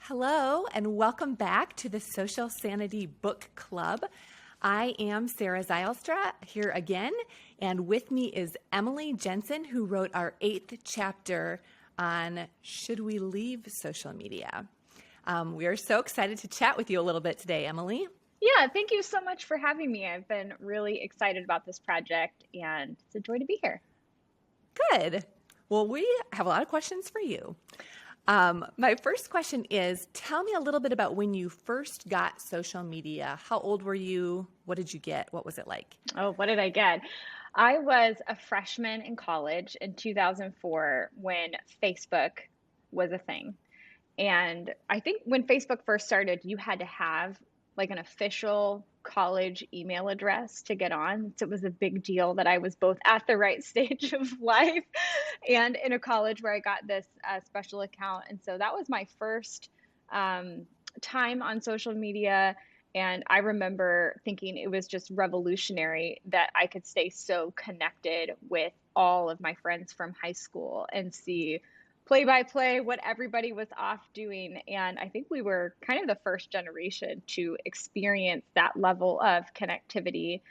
Hello, and welcome back to the Social Sanity Book Club. I am Sarah Zylstra here again, and with me is Emily Jensen, who wrote our 8th chapter on Should We Leave Social Media? We are so excited to chat with you a little bit today, Emily. Yeah, thank you so much for having me. I've been really excited about this project, and it's a joy to be here. Good. Well, we have a lot of questions for you. My first question is, tell me a little bit about when you first got social media. How old were you? What did you get? What was it like? Oh, what did I get? I was a freshman in college in 2004 when Facebook was a thing. And I think when Facebook first started, you had to have like an official college email address to get on. So it was a big deal that I was both at the right stage of life and in a college where I got this special account. And so that was my first um, time on social media. And I remember thinking it was just revolutionary that I could stay so connected with all of my friends from high school and see play by play what everybody was off doing. And I think we were kind of the first generation to experience that level of connectivity.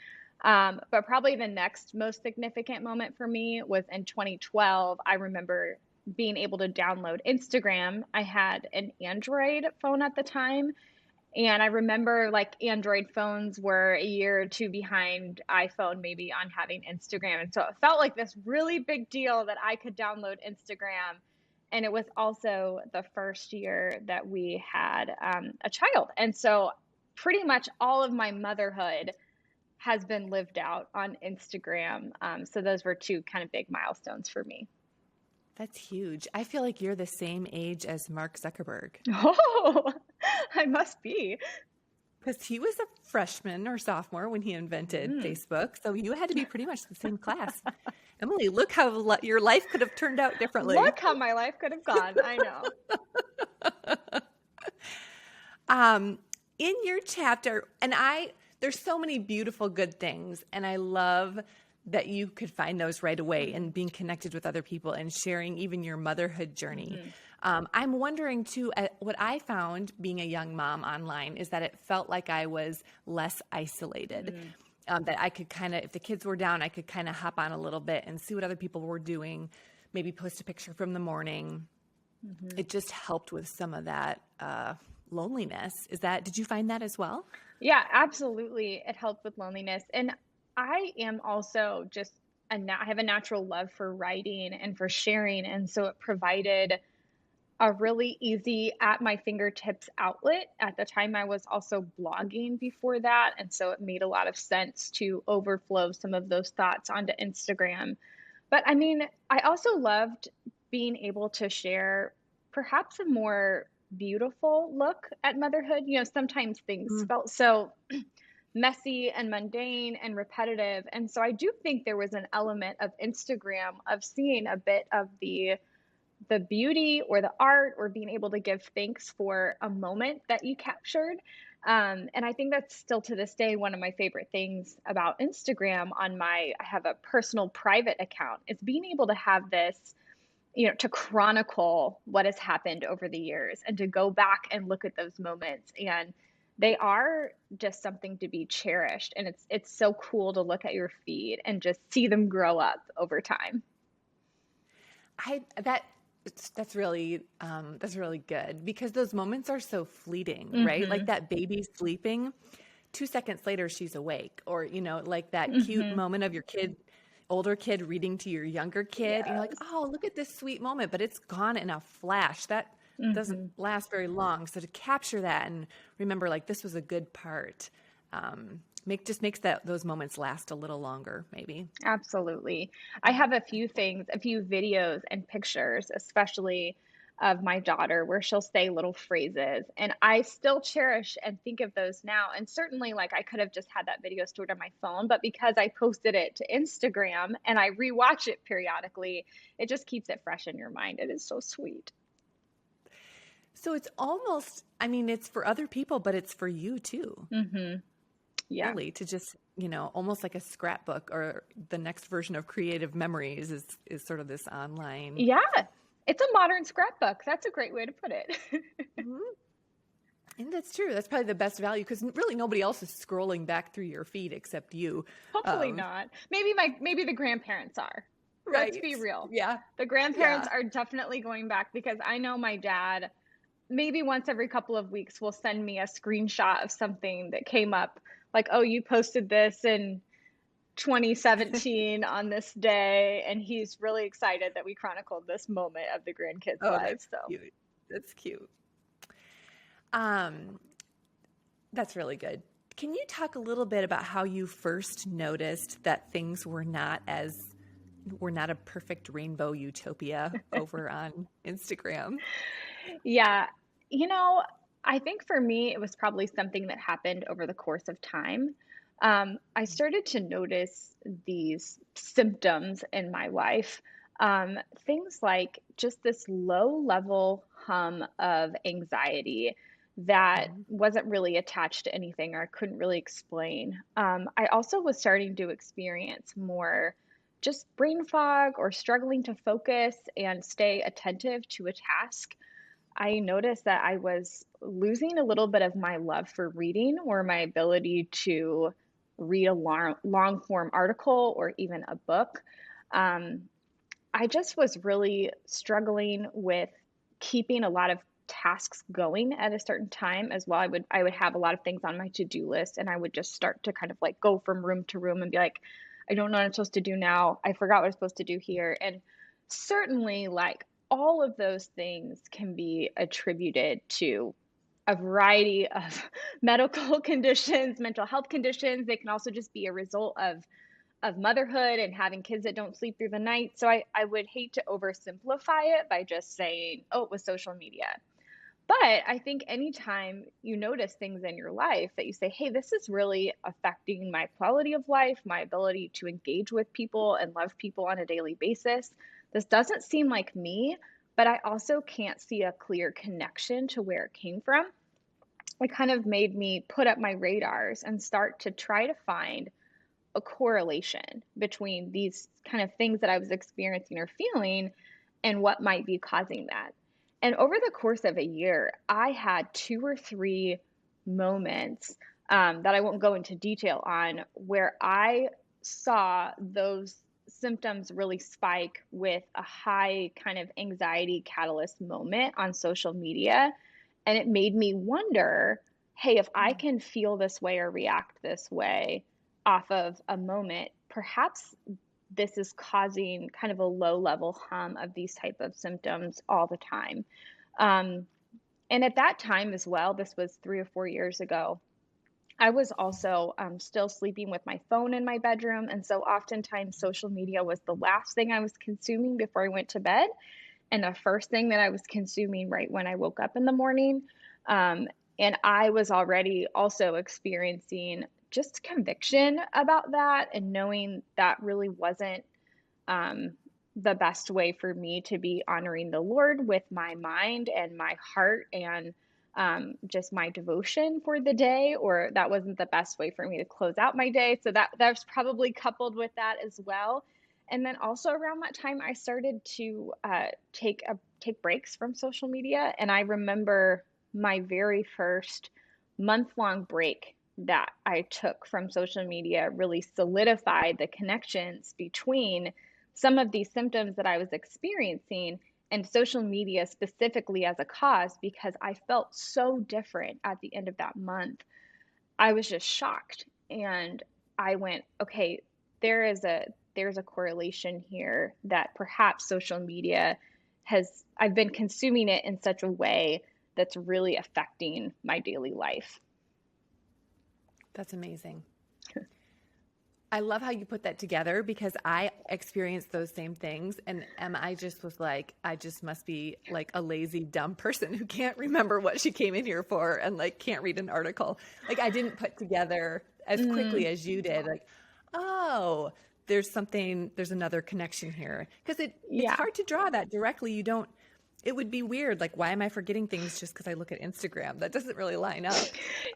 But probably the next most significant moment for me was in 2012. I remember being able to download Instagram. I had an Android phone at the time. And I remember like Android phones were a year or two behind iPhone, maybe on having Instagram. And so it felt like this really big deal that I could download Instagram. And it was also the first year that we had a child. And so pretty much all of my motherhood has been lived out on Instagram. So those were two kind of big milestones for me. That's huge. I feel like you're the same age as Mark Zuckerberg Oh, I must be. because he was a freshman or sophomore when he invented Facebook. So you had to be pretty much the same class. Emily, look how your life could have turned out differently. Look how my life could have gone. I know. In your chapter, there's so many beautiful, good things, and I love that you could find those right away and being connected with other people and sharing even your motherhood journey. I'm wondering too, what I found being a young mom online is that it felt like I was less isolated. That I could kind of, if the kids were down, I could kind of hop on a little bit and see what other people were doing, maybe post a picture from the morning. It just helped with some of that loneliness. Did you find that as well? Yeah, absolutely. It helped with loneliness. And I am also I have a natural love for writing and for sharing. And so it provided a really easy at my fingertips outlet. At the time, I was also blogging before that. And so it made a lot of sense to overflow some of those thoughts onto Instagram. But I mean, I also loved being able to share perhaps a more beautiful look at motherhood. You know, sometimes things felt so messy and mundane and repetitive. And so I do think there was an element of Instagram of seeing a bit of the beauty or the art or being able to give thanks for a moment that you captured. And I think that's still to this day one of my favorite things about Instagram I have a personal private account, is being able to have this, to chronicle what has happened over the years and to go back and look at those moments. And they are just something to be cherished. And it's so cool to look at your feed and just see them grow up over time. That's really good because those moments are so fleeting, right? Like that baby sleeping, 2 seconds later she's awake, or like that cute moment of your older kid reading to your younger kid. Yes. And you're like, oh, look at this sweet moment, but it's gone in a flash. That doesn't last very long. So to capture that and remember, like, this was a good part, just makes those moments last a little longer, maybe. Absolutely. I have a few videos and pictures, especially of my daughter, where she'll say little phrases. And I still cherish and think of those now. And certainly, like, I could have just had that video stored on my phone, but because I posted it to Instagram and I rewatch it periodically, it just keeps it fresh in your mind. It is so sweet. So it's almost, it's for other people, but it's for you too. Yeah. Really, to just, almost like a scrapbook, or the next version of Creative Memories is sort of this online. Yeah. It's a modern scrapbook. That's a great way to put it. that's true. That's probably the best value because really nobody else is scrolling back through your feed except you. Hopefully Um, not. Maybe the grandparents are. Let's right. be real. Yeah. The grandparents Yeah. are definitely going back because I know my dad, maybe once every couple of weeks, will send me a screenshot of something that came up, like, oh, you posted this in 2017 on this day, and he's really excited that we chronicled this moment of the grandkids' Oh, lives. that's So cute. That's cute. Um, that's really good. Can you talk a little bit about how you first noticed that things were not a perfect rainbow utopia over on Instagram? yeah, you know, I think for me, it was probably something that happened over the course of time. I started to notice these symptoms in my life. Things like just this low level hum of anxiety that Mhm. wasn't really attached to anything or I couldn't really explain. I also was starting to experience more just brain fog or struggling to focus and stay attentive to a task. I noticed that I was losing a little bit of my love for reading or my ability to read a long form article or even a book. Um, I just was really struggling with keeping a lot of tasks going at a certain time as well. I would have a lot of things on my to-do list and I would just start to kind of like go from room to room and be like, I don't know what I'm supposed to do now. I forgot what I'm supposed to do here. And certainly like all of those things can be attributed to a variety of medical conditions, mental health conditions. They can also just be a result of motherhood and having kids that don't sleep through the night. So I would hate to oversimplify it by just saying, oh, it was social media. But I think anytime you notice things in your life that you say, hey, this is really affecting my quality of life, my ability to engage with people and love people on a daily basis, this doesn't seem like me, but I also can't see a clear connection to where it came from. It kind of made me put up my radars and start to try to find a correlation between these kind of things that I was experiencing or feeling and what might be causing that. And over the course of a year, I had two or three moments that I won't go into detail on where I saw those symptoms really spike with a high kind of anxiety catalyst moment on social media. And it made me wonder, hey, if I can feel this way or react this way, off of a moment, perhaps this is causing kind of a low level hum of these type of symptoms all the time. Um, and at that time as well, this was 3 or 4 years ago, I was also still sleeping with my phone in my bedroom. And so oftentimes social media was the last thing I was consuming before I went to bed and the first thing that I was consuming right when I woke up in the morning. Um, and I was already also experiencing just conviction about that and knowing that really wasn't um, the best way for me to be honoring the Lord with my mind and my heart and just my devotion for the day, or that wasn't the best way for me to close out my day. So that's probably coupled with that as well. And then also around that time, I started to take breaks from social media, and I remember my very first month-long break that I took from social media really solidified the connections between some of these symptoms that I was experiencing and social media specifically as a cause because I felt so different at the end of that month. I was just shocked and I went, okay, there's a correlation here that perhaps social media has I've been consuming it in such a way that's really affecting my daily life. That's amazing. I love how you put that together because I experienced those same things. And I just was like, I just must be like a lazy, dumb person who can't remember what she came in here for and like can't read an article. Like I didn't put together as quickly Mm, as you did. Like, oh, there's another connection here. Because it's yeah. hard to draw that directly. It would be weird. Like, why am I forgetting things just because I look at Instagram? That doesn't really line up.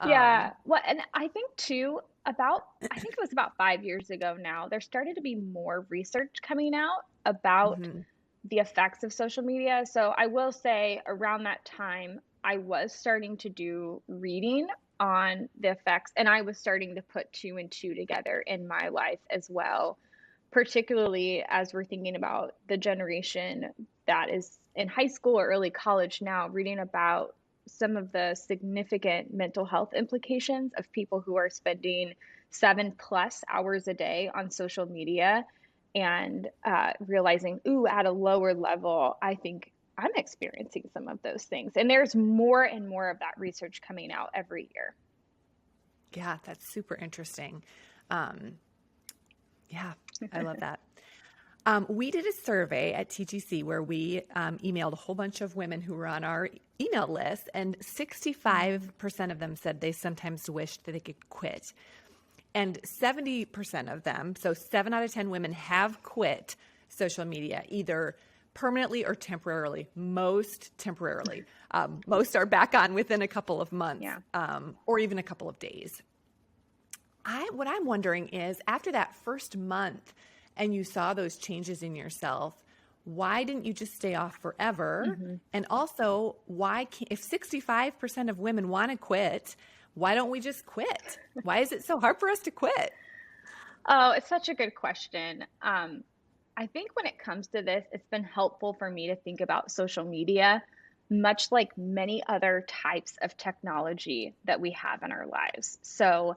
Yeah. Um, Well, and I think too, I think it was about 5 years ago now, there started to be more research coming out about mhm. the effects of social media. So I will say around that time, I was starting to do reading on the effects, and I was starting to put two and two together in my life as well, particularly as we're thinking about the generation that is in high school or early college now, reading about some of the significant mental health implications of people who are spending 7+ hours a day on social media, and realizing, ooh, at a lower level, I think I'm experiencing some of those things. And there's more and more of that research coming out every year. Yeah, that's super interesting. Um, yeah, I love that. We did a survey at TGC where we emailed a whole bunch of women who were on our email list, and 65% of them said they sometimes wished that they could quit. And 70% of them, so 7 out of 10 women, have quit social media, either permanently or temporarily, most temporarily. Most are back on within a couple of months, Yeah. or even a couple of days. What I'm wondering is, after that first month and you saw those changes in yourself, why didn't you just stay off forever? And also, if 65% of women want to quit, why don't we just quit? Why is it so hard for us to quit? Oh, it's such a good question. I think when it comes to this, it's been helpful for me to think about social media, much like many other types of technology that we have in our lives. So,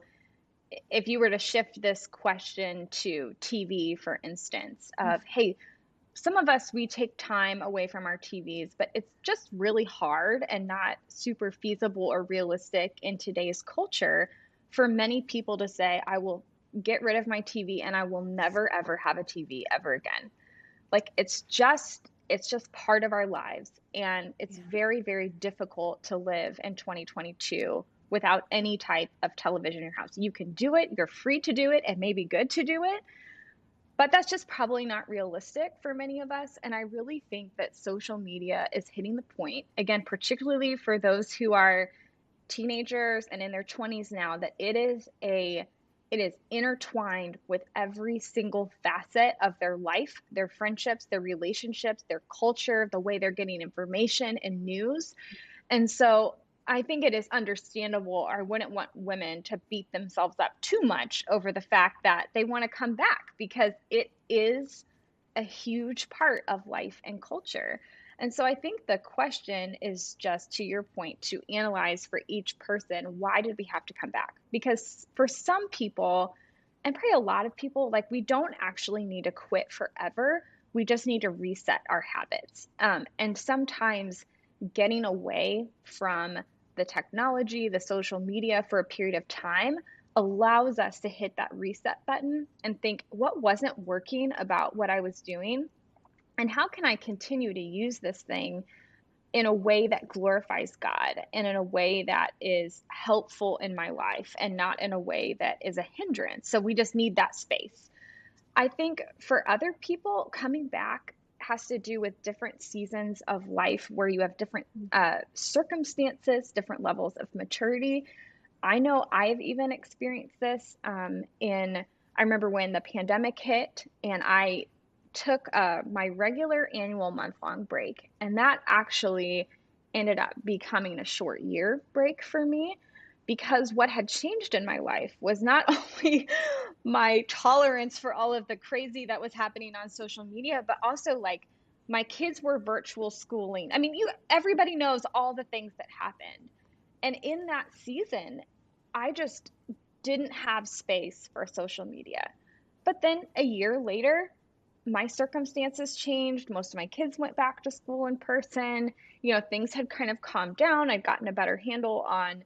if you were to shift this question to TV, for instance, of, hey, some of us, we take time away from our TVs, but it's just really hard and not super feasible or realistic in today's culture for many people to say, I will get rid of my TV and I will never ever have a TV ever again. Like, it's just part of our lives, and it's very, very difficult to live in 2022 without any type of television in your house. You can do it, you're free to do it, and maybe good to do it, but that's just probably not realistic for many of us. And I really think that social media is hitting the point, again, particularly for those who are teenagers and in their 20s now, that it is intertwined with every single facet of their life, their friendships, their relationships, their culture, the way they're getting information and news. And so I think it is understandable. I wouldn't want women to beat themselves up too much over the fact that they want to come back, because it is a huge part of life and culture. And so I think the question is, just to your point, to analyze for each person, why did we have to come back? Because for some people, and probably a lot of people, like, we don't actually need to quit forever. We just need to reset our habits. And sometimes getting away from the technology, the social media for a period of time allows us to hit that reset button and think, what wasn't working about what I was doing? And how can I continue to use this thing in a way that glorifies God and in a way that is helpful in my life and not in a way that is a hindrance? So we just need that space. I think for other people, coming back has to do with different seasons of life where you have different circumstances, different levels of maturity. I know I've even experienced this I remember when the pandemic hit, and I took my regular annual month-long break, and that actually ended up becoming a short year break for me, because what had changed in my life was not only my tolerance for all of the crazy that was happening on social media, but also, like, my kids were virtual schooling. I mean, everybody knows all the things that happened. And in that season, I just didn't have space for social media. But then a year later, my circumstances changed. Most of my kids went back to school in person. Things had kind of calmed down. I'd gotten a better handle on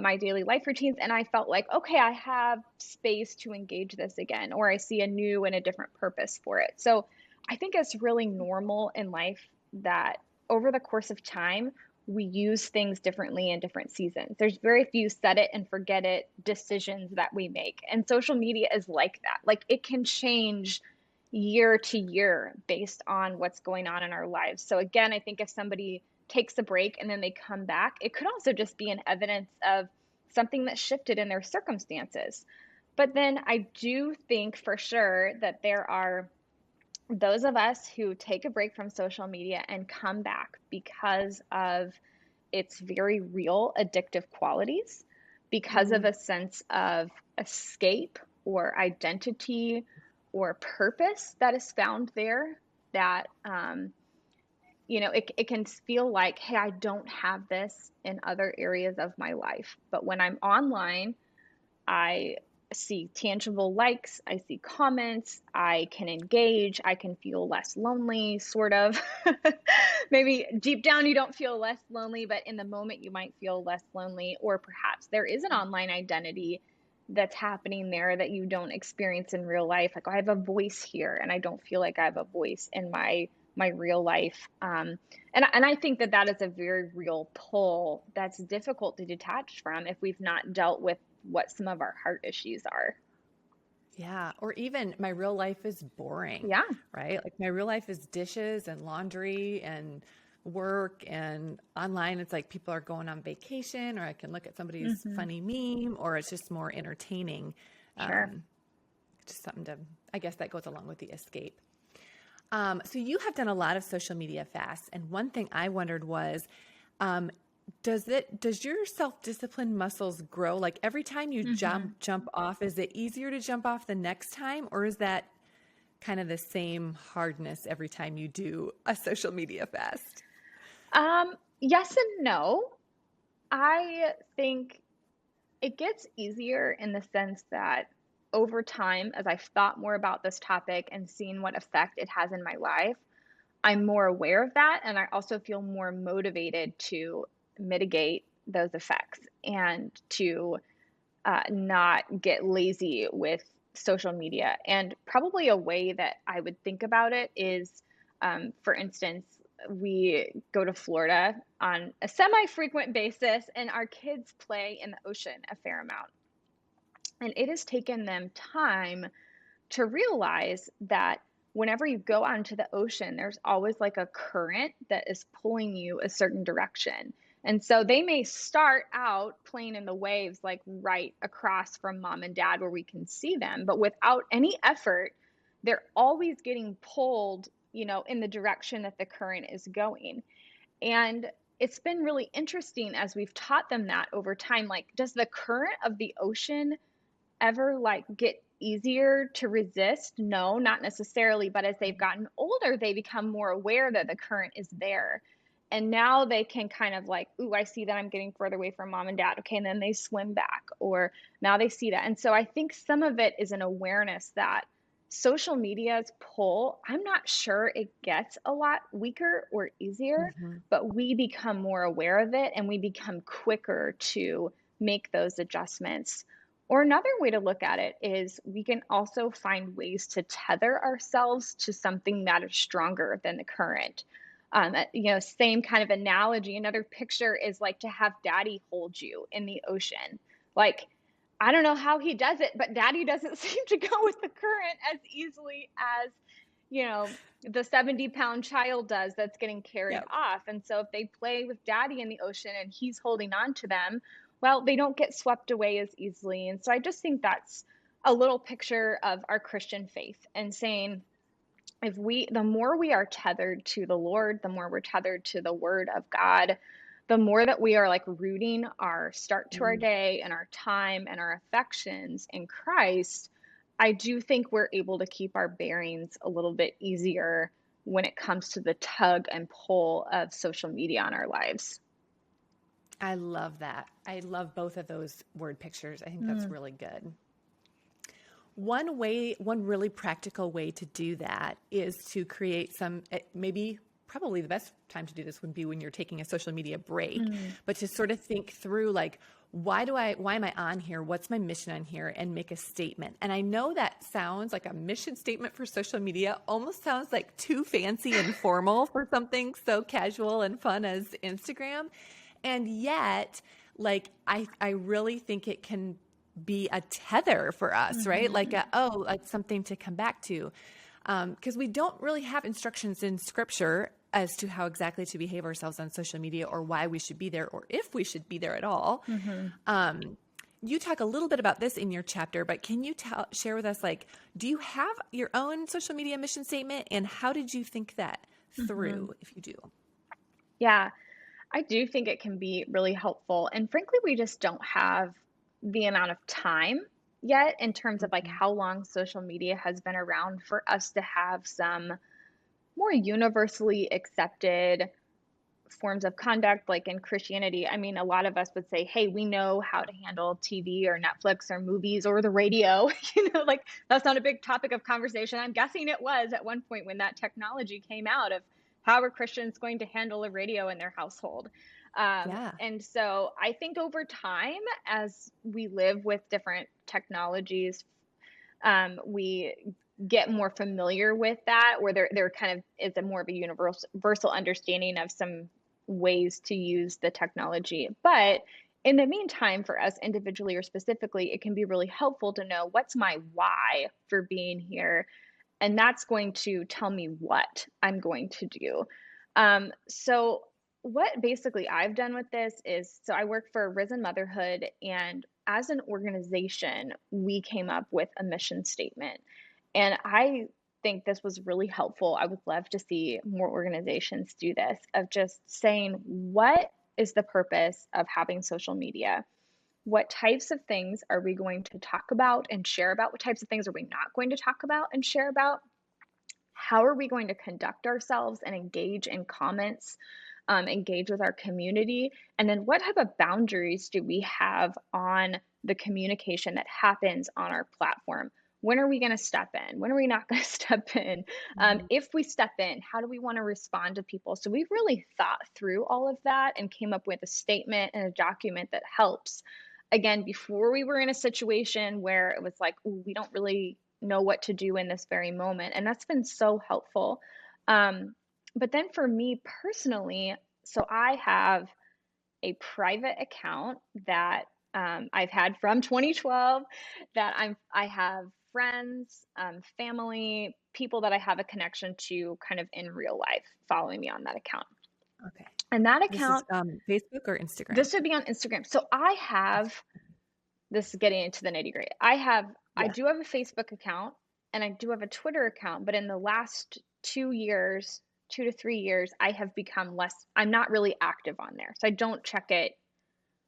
my daily life routines. And I felt like, okay, I have space to engage this again, or I see a new and a different purpose for it. So I think it's really normal in life that over the course of time, we use things differently in different seasons. There's very few set it and forget it decisions that we make. And social media is like that. Like, it can change year to year based on what's going on in our lives. So again, I think if somebody takes a break and then they come back, it could also just be an evidence of something that shifted in their circumstances. But then I do think for sure that there are those of us who take a break from social media and come back because of its very real addictive qualities because of Mm, a sense of escape or identity or purpose that is found there that it can feel like, hey, I don't have this in other areas of my life. But when I'm online, I see tangible likes, I see comments, I can engage, I can feel less lonely, sort of. Maybe deep down you don't feel less lonely, but in the moment you might feel less lonely, or perhaps there is an online identity that's happening there that you don't experience in real life. Like, oh, I have a voice here, and I don't feel like I have a voice in my real life. And I think that that is a very real pull that's difficult to detach from if we've not dealt with what some of our heart issues are. yeah. Or even my real life is boring, Yeah. right? Like my real life is dishes and laundry and work, and online it's like people are going on vacation, or I can look at somebody's Hmm. funny meme, or it's just more entertaining. Sure. Um, just something to, I guess that goes along with the escape. So you have done a lot of social media fasts, and one thing I wondered was, um, does your self-discipline muscles grow? Like every time you Hmm. jump off, is it easier to jump off the next time, or is that kind of the same hardness every time you do a social media fast? Yes and no. I think it gets easier in the sense that over time, as I've thought more about this topic and seen what effect it has in my life, I'm more aware of that. And I also feel more motivated to mitigate those effects and to not get lazy with social media. And probably a way that I would think about it is, for instance, we go to Florida on a semi frequent basis, and our kids play in the ocean a fair amount. And it has taken them time to realize that whenever you go out into the ocean, there's always like a current that is pulling you a certain direction. And so they may start out playing in the waves, like right across from mom and dad where we can see them, but without any effort, they're always getting pulled, in the direction that the current is going. And it's been really interesting as we've taught them that over time. Like, does the current of the ocean ever like get easier to resist? No, not necessarily. But as they've gotten older, they become more aware that the current is there. And now they can kind of like, ooh, I see that I'm getting further away from mom and dad. Okay. And then they swim back, or now they see that. And so I think some of it is an awareness that social media's pull, I'm not sure it gets a lot weaker or easier, Hmm. but we become more aware of it and we become quicker to make those adjustments. Or another way to look at it is we can also find ways to tether ourselves to something that is stronger than the current. Same kind of analogy. Another picture is like to have daddy hold you in the ocean. Like, I don't know how he does it, but daddy doesn't seem to go with the current as easily as, the 70-pound child does that's getting carried Yep. off. And so if they play with daddy in the ocean and he's holding on to them, well, they don't get swept away as easily. And so I just think that's a little picture of our Christian faith and saying, the more we are tethered to the Lord, the more we're tethered to the word of God, the more that we are like rooting our start to our Mm. day and our time and our affections in Christ, I do think we're able to keep our bearings a little bit easier when it comes to the tug and pull of social media on our lives. I love that. I love both of those word pictures. I think that's Mm. really good. One really practical way to do that is to create maybe probably the best time to do this would be when you're taking a social media break, Mm. but to sort of think through like, why am I on here? What's my mission on here? And make a statement. And I know that sounds like a mission statement for social media, almost sounds like too fancy and formal for something so casual and fun as Instagram. And yet, like, I really think it can be a tether for us, right? Like, Mhm. like something to come back to. Because we don't really have instructions in scripture as to how exactly to behave ourselves on social media, or why we should be there, or if we should be there at all. Mhm. You talk a little bit about this in your chapter, but can you share with us, like, do you have your own social media mission statement, and how did you think that Mhm. through, if you do? Yeah. I do think it can be really helpful. And frankly, we just don't have the amount of time yet in terms of like Mhm. how long social media has been around for us to have some more universally accepted forms of conduct, like in Christianity. I mean, a lot of us would say, hey, we know how to handle TV or Netflix or movies or the radio. Like that's not a big topic of conversation. I'm guessing it was at one point when that technology came out of how are Christians going to handle a radio in their household. Yeah. And so I think over time, as we live with different technologies, we get more familiar with that, where there kind of is a more of a universal understanding of some ways to use the technology. But in the meantime, for us individually or specifically, it can be really helpful to know what's my why for being here. And that's going to tell me what I'm going to do. So, what basically I've done with this is so I work for Risen Motherhood, and as an organization, we came up with a mission statement. And I think this was really helpful. I would love to see more organizations do this of just saying, what is the purpose of having social media? What types of things are we going to talk about and share about? What types of things are we not going to talk about and share about? How are we going to conduct ourselves and engage in comments, engage with our community? And then what type of boundaries do we have on the communication that happens on our platform? When are we going to step in? When are we not going to step in? Mhm. If we step in, how do we want to respond to people? So we've really thought through all of that and came up with a statement and a document that helps. Again, before we were in a situation where it was like, "Ooh, we don't really know what to do in this very moment." And that's been so helpful. Um, but then for me personally, so I have a private account that I've had from 2012 that I have friends, family, people that I have a connection to kind of in real life following me on that account. Okay. And that This is account, Facebook or Instagram? this would be on Instagram. So I have this is getting into the nitty gritty. I Yeah. do have a Facebook account and I do have a Twitter account, but in the last 2 years, 2 to 3 years, I have become less, I'm not really active on there. So I don't check it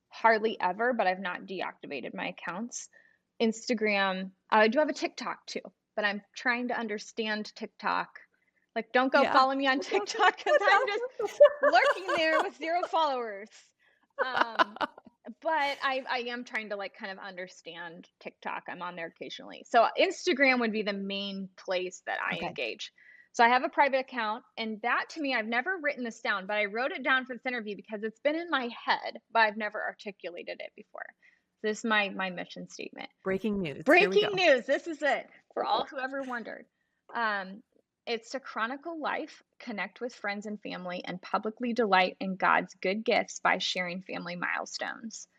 hardly ever, but I've not deactivated my accounts. Instagram, I do have a TikTok too, but I'm trying to understand TikTok. Like, don't go Yeah. follow me on That's awesome. TikTok because I'm just That's lurking there with awesome. 0 followers. Um, but I am trying to like kind of understand TikTok. I'm on there occasionally. So Instagram would be the main place that I Okay. engage. So I have a private account, and that to me, I've never written this down, but I wrote it down for this interview because it's been in my head, but I've never articulated it before. So this is my mission statement. Breaking news. Here we Breaking go. news. This is it for all who ever wondered. Um, it's to chronicle life, connect with friends and family, and publicly delight in God's good gifts by sharing family milestones.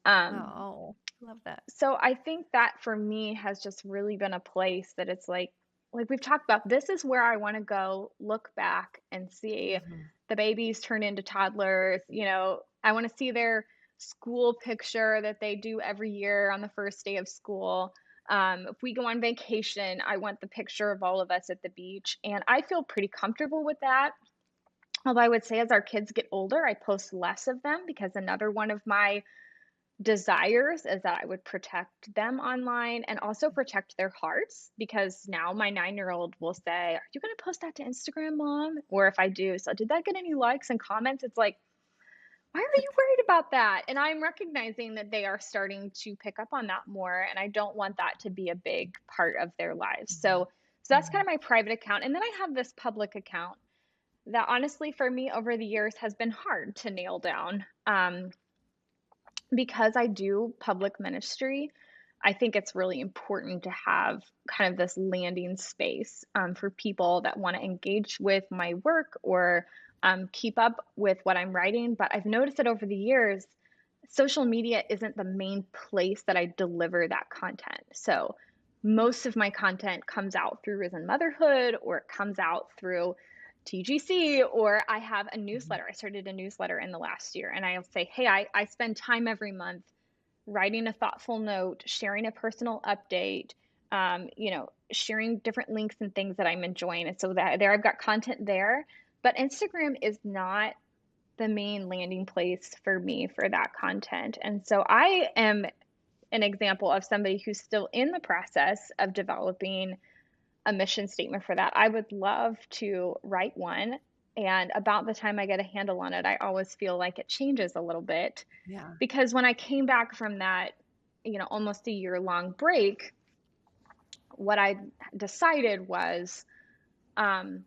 Um, Oh, love that. so I think that for me has just really been a place that it's like we've talked about, this is where I want to go look back and see Mhm. the babies turn into toddlers. I want to see their school picture that they do every year on the first day of school. If we go on vacation, I want the picture of all of us at the beach. And I feel pretty comfortable with that. Although I would say as our kids get older, I post less of them because another one of my desires is that I would protect them online and also protect their hearts, because now my 9-year-old will say, "Are you going to post that to Instagram, mom?" Or if I do, "So did that get any likes and comments?" It's like, why are you worried about that? And I'm recognizing that they are starting to pick up on that more. And I don't want that to be a big part of their lives. So, Mhm. so that's kind Mhm. of my private account. And then I have this public account that honestly, for me over the years, has been hard to nail down. Because I do public ministry, I think it's really important to have kind of this landing space for people that want to engage with my work or keep up with what I'm writing. But I've noticed that over the years, social media isn't the main place that I deliver that content. So most of my content comes out through Risen Motherhood, or it comes out through TGC, or I have a Mhm. newsletter. I started a newsletter in the last year, and I'll say, hey, I spend time every month writing a thoughtful note, sharing a personal update, sharing different links and things that I'm enjoying. And so that there I've got content there. But Instagram is not the main landing place for me for that content. And so I am an example of somebody who's still in the process of developing a mission statement for that. I would love to write one. And about the time I get a handle on it, I always feel like it changes a little bit. Yeah. Because when I came back from that, almost a year long break, what I decided was um,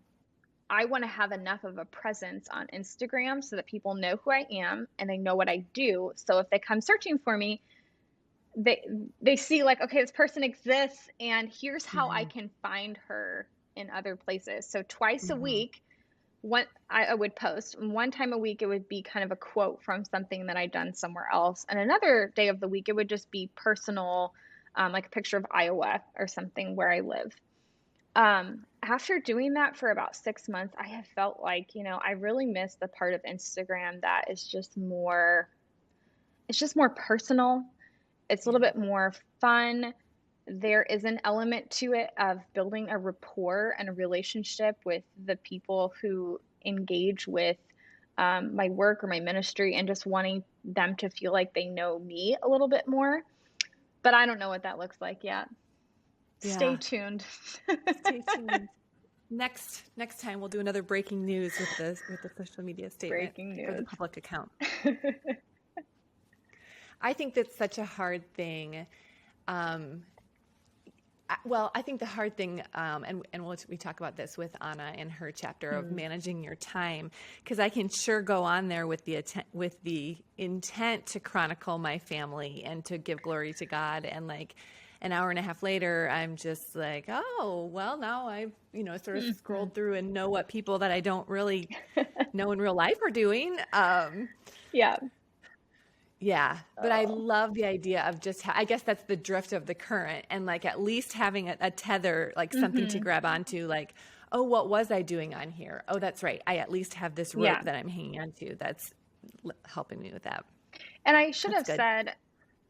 I want to have enough of a presence on Instagram so that people know who I am and they know what I do. So if they come searching for me, they see like, okay, this person exists and here's how I Mm-hmm. can find her in other places. So twice a Mm-hmm. week, I would post. One time a week, it would be kind of a quote from something that I'd done somewhere else. And another day of the week, it would just be personal, like a picture of Iowa or something where I live. After doing that for about 6 months, I have felt like, I really miss the part of Instagram that is it's just more personal. It's a little Yeah. bit more fun. There is an element to it of building a rapport and a relationship with the people who engage with my work or my ministry and just wanting them to feel like they know me a little bit more. But I don't know what that looks like yet. Stay Yeah. tuned. Stay tuned. Next time we'll do another breaking news with the social media statement Breaking for the news. public account. I think that's such a hard thing. Well, I think the hard thing, we talk about this with Anna in her chapter of managing your time, because I can sure go on there with the intent to chronicle my family and to give glory to God, and like an hour and a half later, I'm just like, oh, well, now I've sort of scrolled through and know what people that I don't really know in real life are doing. Yeah. Yeah, but I Oh, love the idea of just, I guess that's the drift of the current, and like at least having a tether, like something to grab onto, like, oh, what was I doing on here? Oh, that's right. I at least have this yeah. rope that I'm hanging onto that's helping me with that. And I should That's have good. said,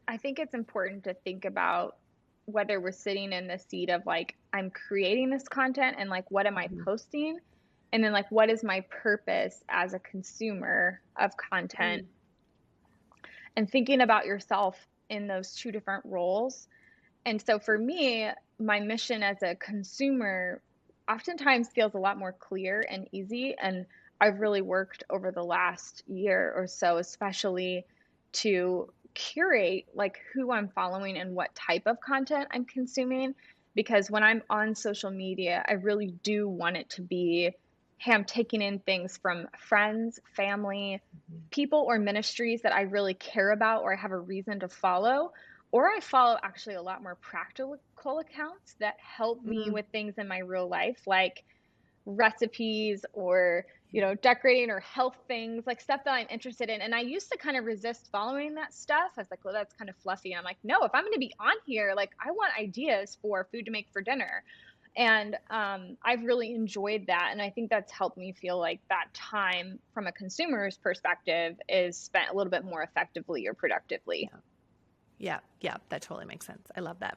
I think it's important to think about whether we're sitting in the seat of like, I'm creating this content and like, what am I Mhm. posting? And then like, what is my purpose as a consumer of content? Mm. And thinking about yourself in those two different roles. And so for me, my mission as a consumer oftentimes feels a lot more clear and easy. And I've really worked over the last year or so, especially to curate like who I'm following and what type of content I'm consuming. Because when I'm on social media, I really do want it to be, hey, I'm taking in things from friends, family, people, or ministries that I really care about or I have a reason to follow, or I follow actually a lot more practical accounts that help me Mm. with things in my real life, like recipes or, decorating or health things, like stuff that I'm interested in. And I used to kind of resist following that stuff. I was like, well, that's kind of fluffy. I'm like, no, if I'm going to be on here, like I want ideas for food to make for dinner. And I've really enjoyed that. And I think that's helped me feel like that time from a consumer's perspective is spent a little bit more effectively or productively. Yeah. Yeah. Yeah. That totally makes sense. I love that.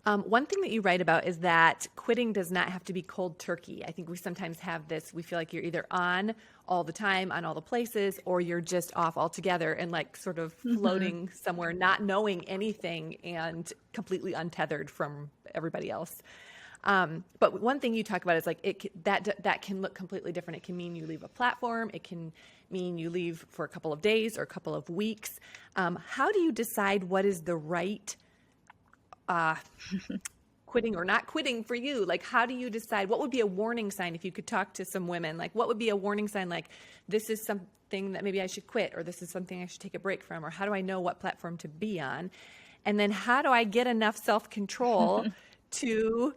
One thing that you write about is that quitting does not have to be cold turkey. I think we sometimes have this, we feel like you're either on all the time, on all the places, or you're just off altogether and like sort of Mm-hmm. floating somewhere, not knowing anything and completely untethered from everybody else. But one thing you talk about is like that can look completely different. It can mean you leave a platform. It can mean you leave for a couple of days or a couple of weeks. How do you decide what is the right quitting or not quitting for you? Like, how do you decide what would be a warning sign if you could talk to some women? Like, what would be a warning sign? Like, this is something that maybe I should quit, or this is something I should take a break from, or how do I know what platform to be on? And then how do I get enough self-control to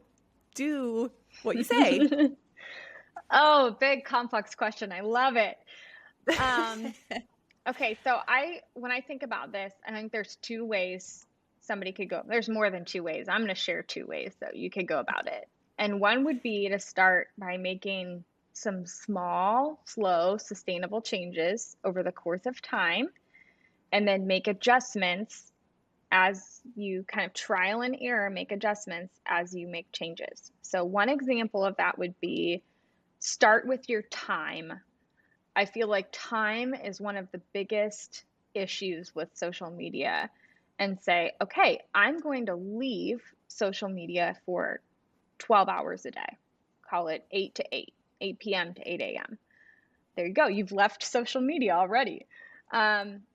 do what you say? Oh, big complex question. I love it. Um, okay, so when I think about this, I think there's two ways somebody could go. There's more than two ways. I'm going to share two ways that you could go about it. And one would be to start by making some small, slow, sustainable changes over the course of time, and then make adjustments as you kind of trial and error, make adjustments as you make changes. So one example of that would be start with your time. I feel like time is one of the biggest issues with social media, and say, okay, I'm going to leave social media for 12 hours a day. Call it 8 to 8, 8 p.m. to 8 a.m. There you go. You've left social media already. Um,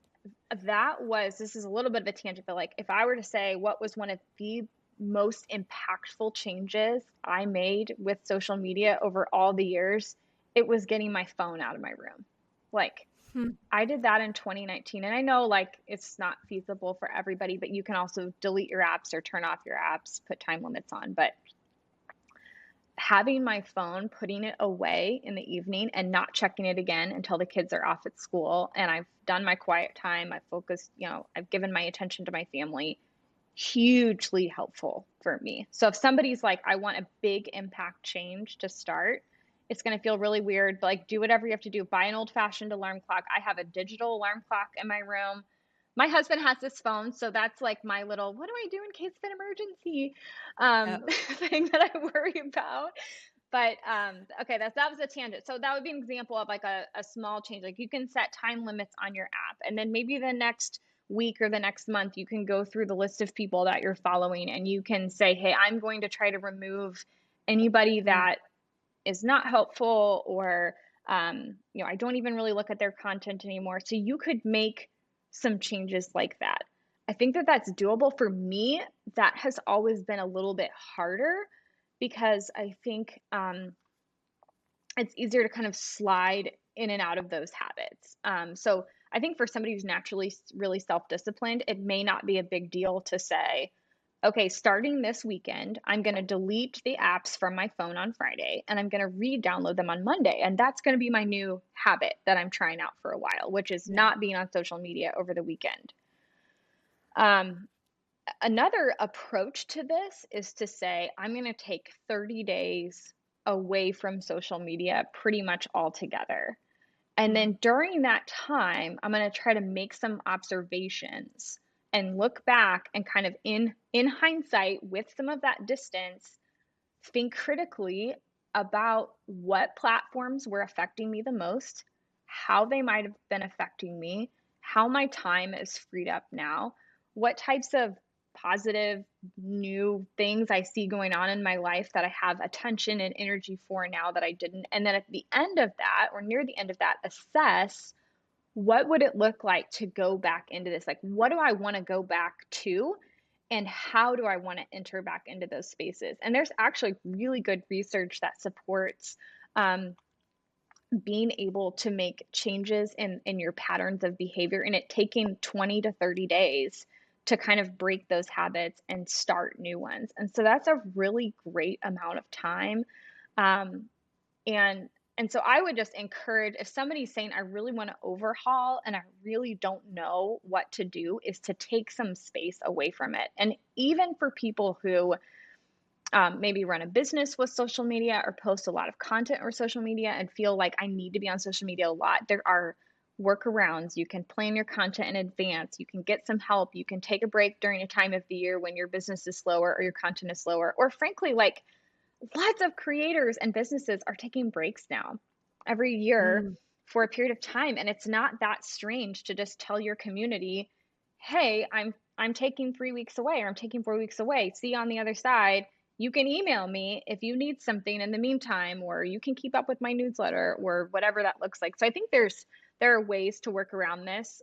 this is a little bit of a tangent, but like if I were to say what was one of the most impactful changes I made with social media over all the years, it was getting my phone out of my room. Like Hmm. I did that in 2019. And I know like it's not feasible for everybody, but you can also delete your apps or turn off your apps, put time limits on. But having my phone, putting it away in the evening and not checking it again until the kids are off at school and I've done my quiet time, I've focused, I've given my attention to my family, hugely helpful for me. So if somebody's like, I want a big impact change to start, it's going to feel really weird, but like do whatever you have to do. Buy an old fashioned alarm clock. I have a digital alarm clock in my room. My husband has this phone, so that's like my little, what do I do in case of an emergency Yep. thing that I worry about. But okay, that was a tangent. So that would be an example of like a small change. Like you can set time limits on your app, and then maybe the next week or the next month, you can go through the list of people that you're following, and you can say, hey, I'm going to try to remove anybody Mm. that is not helpful, or I don't even really look at their content anymore. So you could make some changes like that. I think that that's doable. For me, that has always been a little bit harder because I think it's easier to kind of slide in and out of those habits. So I think for somebody who's naturally really self-disciplined, it may not be a big deal to say, okay, starting this weekend, I'm going to delete the apps from my phone on Friday and I'm going to re-download them on Monday. And that's going to be my new habit that I'm trying out for a while, which is Yeah. not being on social media over the weekend. Um, Another approach to this is to say, I'm going to take 30 days away from social media pretty much altogether. And Mhm. then during that time, I'm going to try to make some observations and look back and kind of in hindsight with some of that distance, think critically about what platforms were affecting me the most, how they might have been affecting me, how my time is freed up now, what types of positive new things I see going on in my life that I have attention and energy for now that I didn't. And then at the end of that, or near the end of that, assess what would it look like to go back into this? Like, what do I want to go back to? And how do I want to enter back into those spaces? And there's actually really good research that supports um, being able to make changes in your patterns of behavior and it taking 20 to 30 days to kind of break those habits and start new ones. And so that's a really great amount of time. Um, and and so I would just encourage, if somebody's saying, I really want to overhaul and I really don't know what to do, is to take some space away from it. And even for people who maybe run a business with social media or post a lot of content or social media and feel like I need to be on social media a lot, there are workarounds. You can plan your content in advance. You can get some help. You can take a break during a time of the year when your business is slower or your content is slower. Or frankly, like lots of creators and businesses are taking breaks now every year Mm. for a period of time. And it's not that strange to just tell your community, hey, I'm taking 3 weeks away or I'm taking 4 weeks away. See you on the other side. You can email me if you need something in the meantime, or you can keep up with my newsletter or whatever that looks like. So I think there are ways to work around this.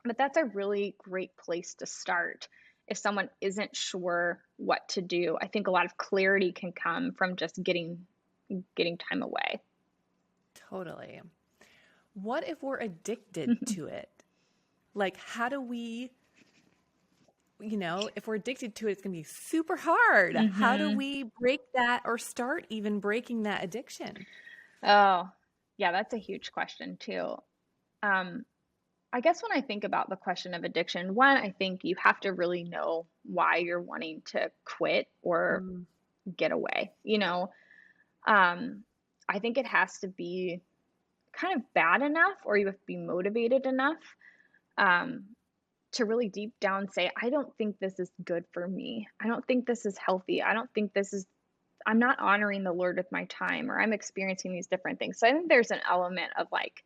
But that's a really great place to start if someone isn't sure what to do. I think a lot of clarity can come from just getting time away. Totally. What if we're addicted to it? Like, how do we, if we're addicted to it, it's going to be super hard. How do Hmm. we break that or start even breaking that addiction? Oh, yeah, that's a huge question too. Um, I guess when I think about the question of addiction, one, I think you have to really know why you're wanting to quit or Mm. get away. Um, I think it has to be kind of bad enough, or you have to be motivated enough um, to really deep down say, I don't think this is good for me. I don't think this is healthy. I don't think this is I'm not honoring the Lord with my time, or I'm experiencing these different things. So I think there's an element of like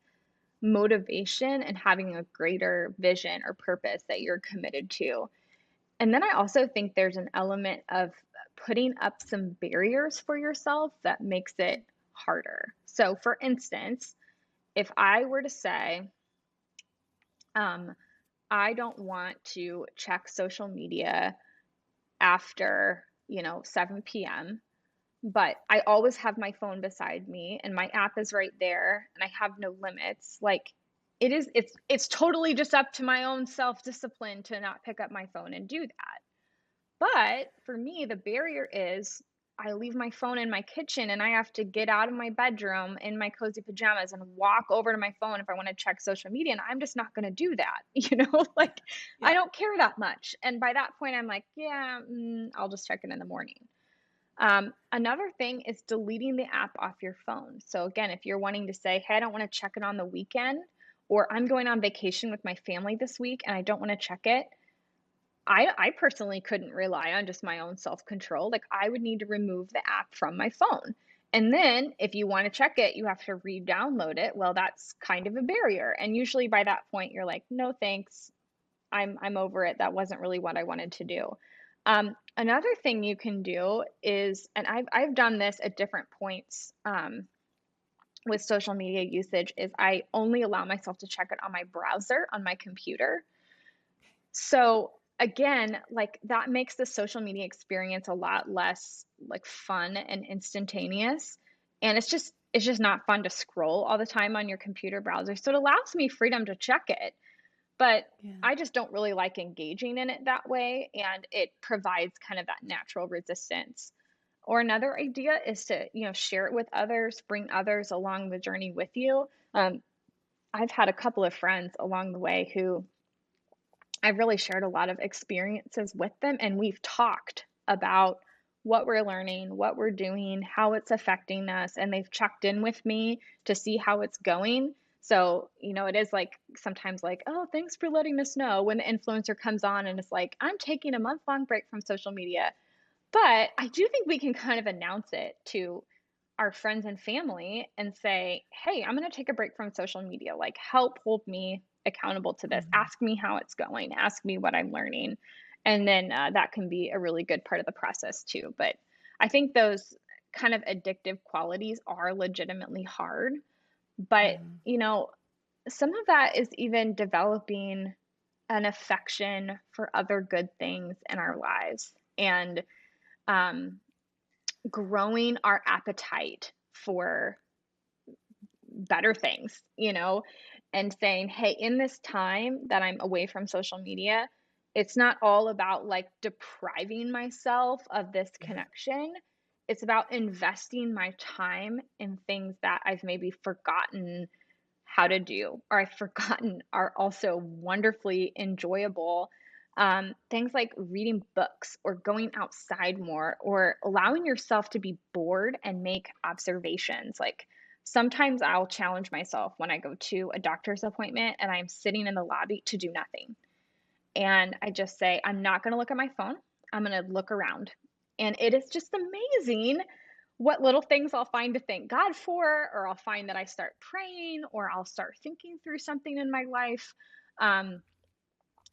motivation and having a greater vision or purpose that you're committed to. And then I also think there's an element of putting up some barriers for yourself that makes it harder. So for instance, if I were to say, um, I don't want to check social media after, 7 p.m., but I always have my phone beside me and my app is right there and I have no limits. Like it's totally just up to my own self-discipline to not pick up my phone and do that. But for me, the barrier is I leave my phone in my kitchen and I have to get out of my bedroom in my cozy pajamas and walk over to my phone if I want to check social media. And I'm just not going to do that. Like I Yeah. don't care that much. And by that point, I'm like, yeah, I'll just check it in the morning. Another thing is deleting the app off your phone. So again, if you're wanting to say, hey, I don't want to check it on the weekend, or I'm going on vacation with my family this week and I don't want to check it, I personally couldn't rely on just my own self-control. Like I would need to remove the app from my phone. And then if you want to check it, you have to re-download it. Well, that's kind of a barrier. And usually by that point, you're like, no, thanks. I'm over it. That wasn't really what I wanted to do. Another thing you can do is, and I've done this at different points with social media usage, is I only allow myself to check it on my browser on my computer. So again, like that makes the social media experience a lot less like fun and instantaneous. And it's just not fun to scroll all the time on your computer browser. So it allows me freedom to check it, but Yeah. I just don't really like engaging in it that way, and it provides kind of that natural resistance. Or another idea is to, share it with others, bring others along the journey with you. I've had a couple of friends along the way who I've really shared a lot of experiences with them, and we've talked about what we're learning, what we're doing, how it's affecting us, and they've checked in with me to see how it's going. So, it is like sometimes like, oh, thanks for letting us know when the influencer comes on and it's like, I'm taking a month-long break from social media. But I do think we can kind of announce it to our friends and family and say, hey, I'm going to take a break from social media. Like, help hold me accountable to this. Mhm. Ask me how it's going. Ask me what I'm learning. And then that can be a really good part of the process too. But I think those kind of addictive qualities are legitimately hard. But, Mhm. some of that is even developing an affection for other good things in our lives. And um, growing our appetite for better things, and saying, hey, in this time that I'm away from social media, it's not all about like depriving myself of this Yeah. connection. It's about investing my time in things that I've maybe forgotten how to do, or I've forgotten are also wonderfully enjoyable. Things like reading books or going outside more or allowing yourself to be bored and make observations. Like sometimes I'll challenge myself when I go to a doctor's appointment and I'm sitting in the lobby to do nothing. And I just say, I'm not going to look at my phone. I'm going to look around. And it is just amazing what little things I'll find to thank God for, or I'll find that I start praying, or I'll start thinking through something in my life. Um,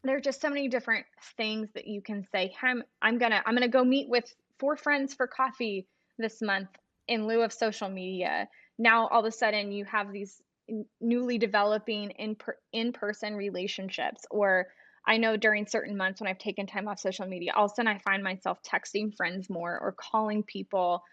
there are just so many different things that you can say, hey, I'm gonna go meet with 4 friends for coffee this month in lieu of social media. Now all of a sudden you have these newly developing in-person relationships. Or I know during certain months when I've taken time off social media, all of a sudden I find myself texting friends more or calling people,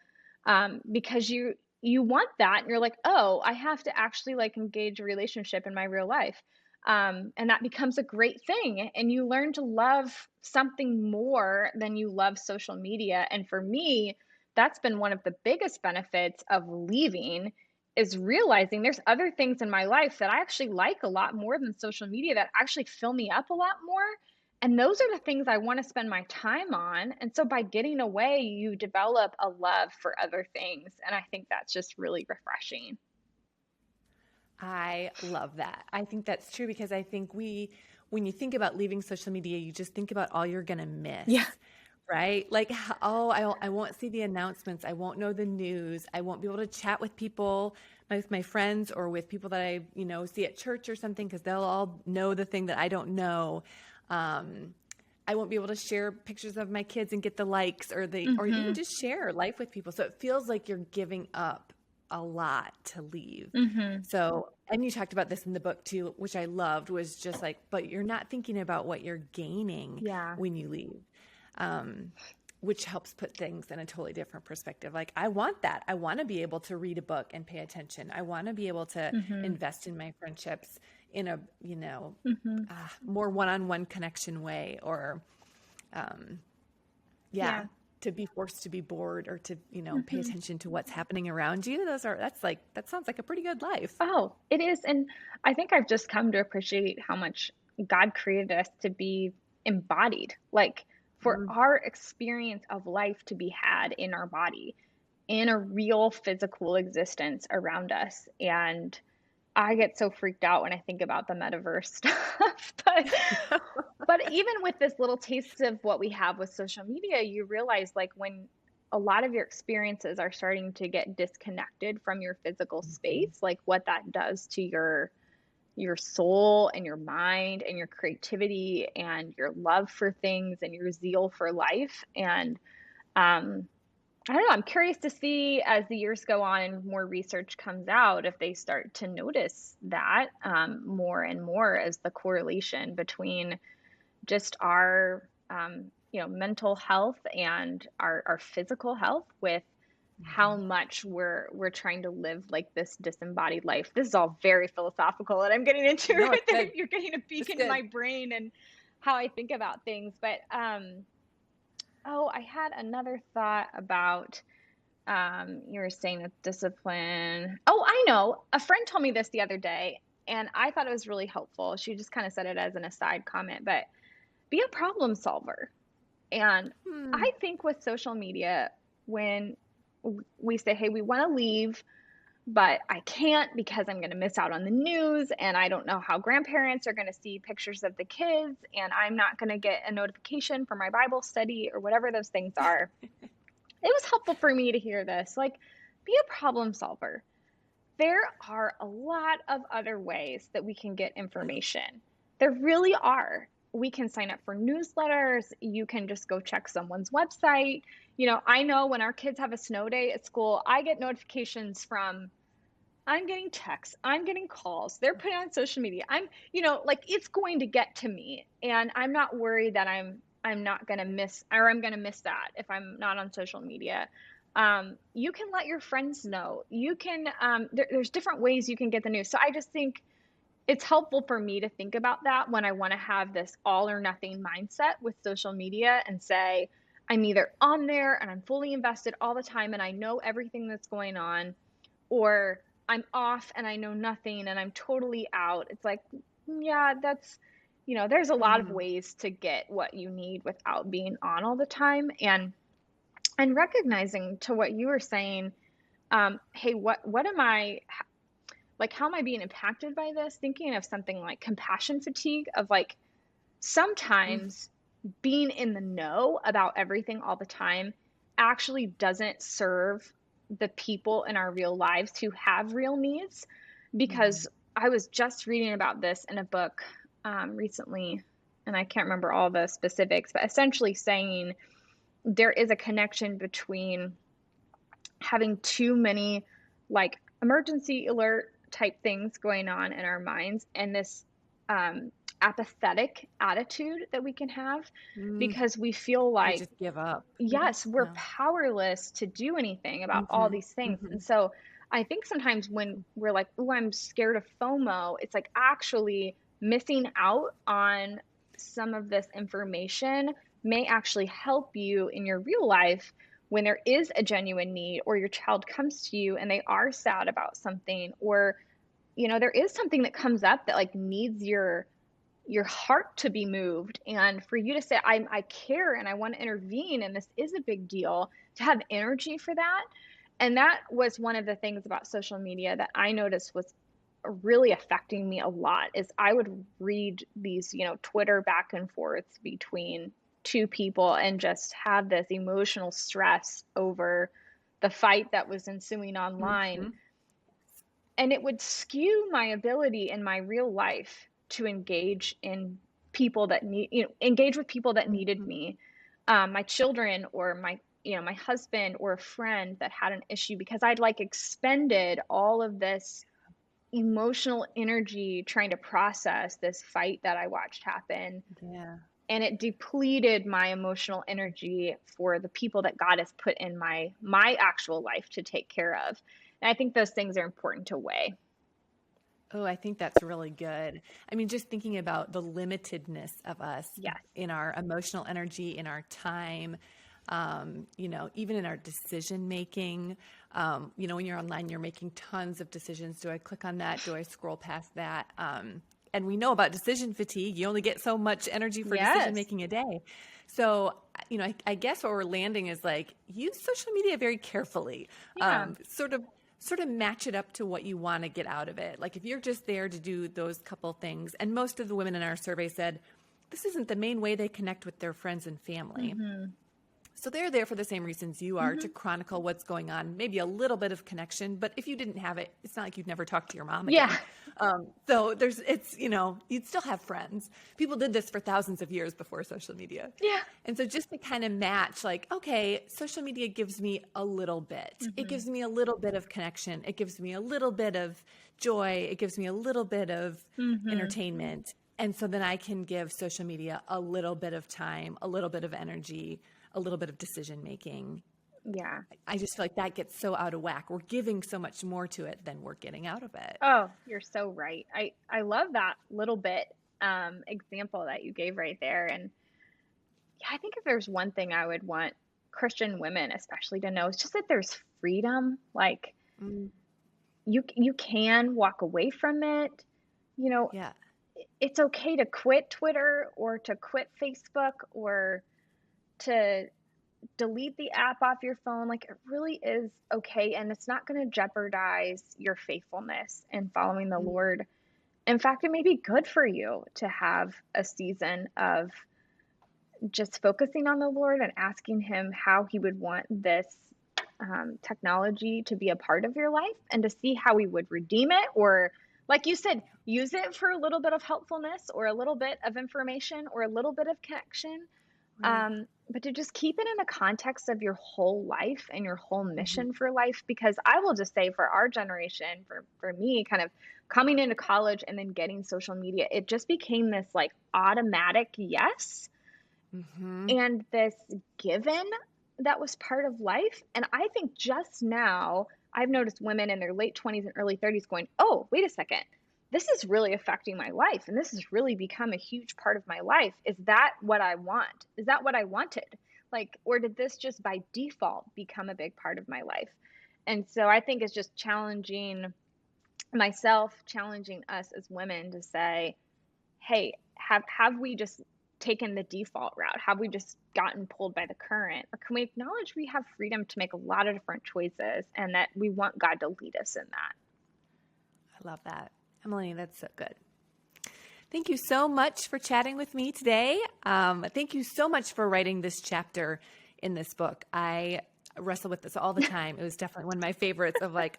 because you want that and you're like, oh, I have to actually like engage a relationship in my real life. And that becomes a great thing, and you learn to love something more than you love social media. And for me, that's been one of the biggest benefits of leaving, is realizing there's other things in my life that I actually like a lot more than social media, that actually fill me up a lot more. And those are the things I want to spend my time on. And so by getting away, you develop a love for other things. And I think that's just really refreshing. I love that. I think that's true because I think when you think about leaving social media, you just think about all you're going to Yeah. miss, Right? Like, oh, I won't see the announcements. I won't know the news. I won't be able to chat with people, with my friends or with people that I, see at church or something, because they'll all know the thing that I don't know. I won't be able to share pictures of my kids and get the likes or even Mm-hmm. just share life with people. So it feels like you're giving up a lot to leave. Mm-hmm. So, and you talked about this in the book too, which I loved, was just like, but you're not thinking about what you're gaining Yeah. when you leave, um, which helps put things in a totally different perspective. Like, I want that. I want to be able to read a book and pay attention. I want to be able to Mm-hmm. invest in my friendships in a, Mm-hmm. more one-on-one connection way, or, yeah, Yeah. to be forced to be bored or to, pay Mm-hmm. attention to what's happening around you. That sounds like a pretty good life. Oh, it is. And I think I've just come to appreciate how much God created us to be embodied, like for Mm, our experience of life to be had in our body, in a real physical existence around us. And I get so freaked out when I think about the metaverse stuff. But even with this little taste of what we have with social media, you realize like when a lot of your experiences are starting to get disconnected from your physical mhm, space, like what that does to your soul and your mind and your creativity and your love for things and your zeal for life. And um I don't know, I'm curious to see as the years go on and more research comes out if they start to notice that more and more as the correlation between just our mental health and our physical health with how mhm. much we're trying to live like this disembodied life. This is all very philosophical and I'm getting into No, it's it. good. You're getting a peek It's into good. my brain and how I think about things. But oh, I had another thought about you were saying with discipline. Oh, I know. A friend told me this the other day, and I thought it was really helpful. She just kind of said it as an aside comment, but be a problem solver. And Hmm. I think with social media, when we say, hey, we want to leave, but I can't because I'm going to miss out on the news, and I don't know how grandparents are going to see pictures of the kids, and I'm not going to get a notification for my Bible study or whatever those things are. It was helpful for me to hear this. Like, be a problem solver. There are a lot of other ways that we can get information. There really are. We can sign up for newsletters. You can just go check someone's website. I know when our kids have a snow day at school, I get notifications from, I'm getting texts, I'm getting calls. They're putting on social media. Like it's going to get to me. And I'm not worried that I'm not going to miss or I'm going to miss that if I'm not on social media. You can let your friends know. You can there's different ways you can get the news. So I just think it's helpful for me to think about that when I want to have this all or nothing mindset with social media and say I'm either on there and I'm fully invested all the time and I know everything that's going on, or I'm off and I know nothing and I'm totally out. It's like, yeah, there's a lot of Hmm. ways to get what you need without being on all the time. And recognizing to what you were saying, hey, what am I like, how am I being impacted by this? Thinking of something like compassion fatigue, of like Mm. sometimes being in the know about everything all the time actually doesn't serve the people in our real lives who have real needs. Because Mhm. I was just reading about this in a book recently, and I can't remember all the specifics, but essentially saying there is a connection between having too many like emergency alert type things going on in our minds and this um, apathetic attitude that we can have Mm. because we feel To like, just give up. Mhm. yes, we're Yeah. powerless to do anything about all Mhm. these things. And Mhm. so I think sometimes when we're like, oh, I'm scared of FOMO, it's like actually missing out on some of this information may actually help you in your real life when there is a genuine need or your child comes to you and they are sad about something, or there is something that comes up that like needs your heart to be moved, and for you to say I care and I want to intervene and this is a big deal, to have energy for that. And that was one of the things about social media that I noticed was really affecting me a lot, is I would read these Twitter back and forths between to people and just have this emotional stress over the fight that was ensuing online. Mhm. And it would skew my ability in my real life to engage with people that needed Mhm. me, my children or my husband or a friend that had an issue, because I'd like expended all of this emotional energy trying to process this fight that I watched happen. Yeah. And it depleted my emotional energy for the people that God has put in my actual life to take care of. And I think those things are important to weigh. Oh, I think that's really good. I mean, just thinking about the limitedness of us Yes. in our emotional energy, in our time, even in our decision making. When you're online, you're making tons of decisions. Do I click on that? Do I scroll past that? And we know about decision fatigue. You only get so much energy for decision Yes. making a day. So, I guess what we're landing is like use social media very carefully. Yeah. Sort of match it up to what you want to get out of it. Like if you're just there to do those couple things, and most of the women in our survey said this isn't the main way they connect with their friends and family. Mhm. So they're there for the same reasons you are, to Mhm. chronicle what's going on, maybe a little bit of connection. But if you didn't have it, it's not like you'd never talk to your mom Yeah. again. So you'd still have friends. People did this for thousands of years before social media. Yeah. And so just to kind of match, like, okay, social media gives me a little bit. It Mhm. gives me a little bit of connection. It gives me a little bit of joy. It gives me a little bit of Mhm. entertainment. And so then I can give social media a little bit of time, a little bit of energy, a little bit of decision making. Yeah. I just feel like that gets so out of whack. We're giving so much more to it than we're getting out of it. Oh, you're so right. I love that little bit example that you gave right there. And yeah, I think if there's one thing I would want Christian women especially to know, it's just that there's freedom. Like Mm, you can walk away from it. You know, yeah. it's okay to quit Twitter or to quit Facebook or to delete the app off your phone. Like it really is okay. And it's not going to jeopardize your faithfulness in following the Mm, Lord. In fact, it may be good for you to have a season of just focusing on the Lord and asking Him how He would want this technology to be a part of your life and to see how He would redeem it, or, like you said, use it for a little bit of helpfulness or a little bit of information or a little bit of connection. right. But to just keep it in the context of your whole life and your whole Hmm. mission for life, because I will just say for our generation, for me, kind of coming into college and then getting social media, it just became this like automatic yes Hmm. and this given that was part of life. And I think just now I've noticed women in their late 20s and early 30s going, oh, wait a second. This is really affecting my life. And this has really become a huge part of my life. Is that what I want? Is that what I wanted? Like, or did this just by default become a big part of my life? And so I think it's just challenging myself, challenging us as women to say, hey, have we just taken the default route? Have we just gotten pulled by the current? Or can we acknowledge we have freedom to make a lot of different choices and that we want God to lead us in that? I love that. Emily, that's so good. Thank you so much for chatting with me today. Thank you so much for writing this chapter in this book. I wrestle with this all the time. It was definitely one of my favorites of like,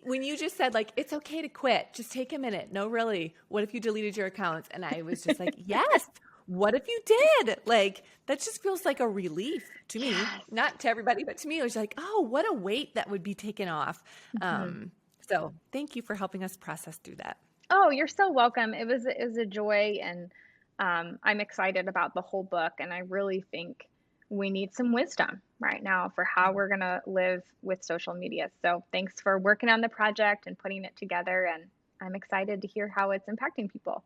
when you just said like, it's okay to quit, just take a minute. No, really, what if you deleted your accounts? And I was just like, yes, what if you did? Like, that just feels like a relief to me, Yes. not to everybody, but to me, it was like, oh, what a weight that would be taken off. Mhm. So thank you for helping us process through that. Oh, you're so welcome. It was a joy, and I'm excited about the whole book. And I really think we need some wisdom right now for how we're gonna live with social media. So thanks for working on the project and putting it together. And I'm excited to hear how it's impacting people.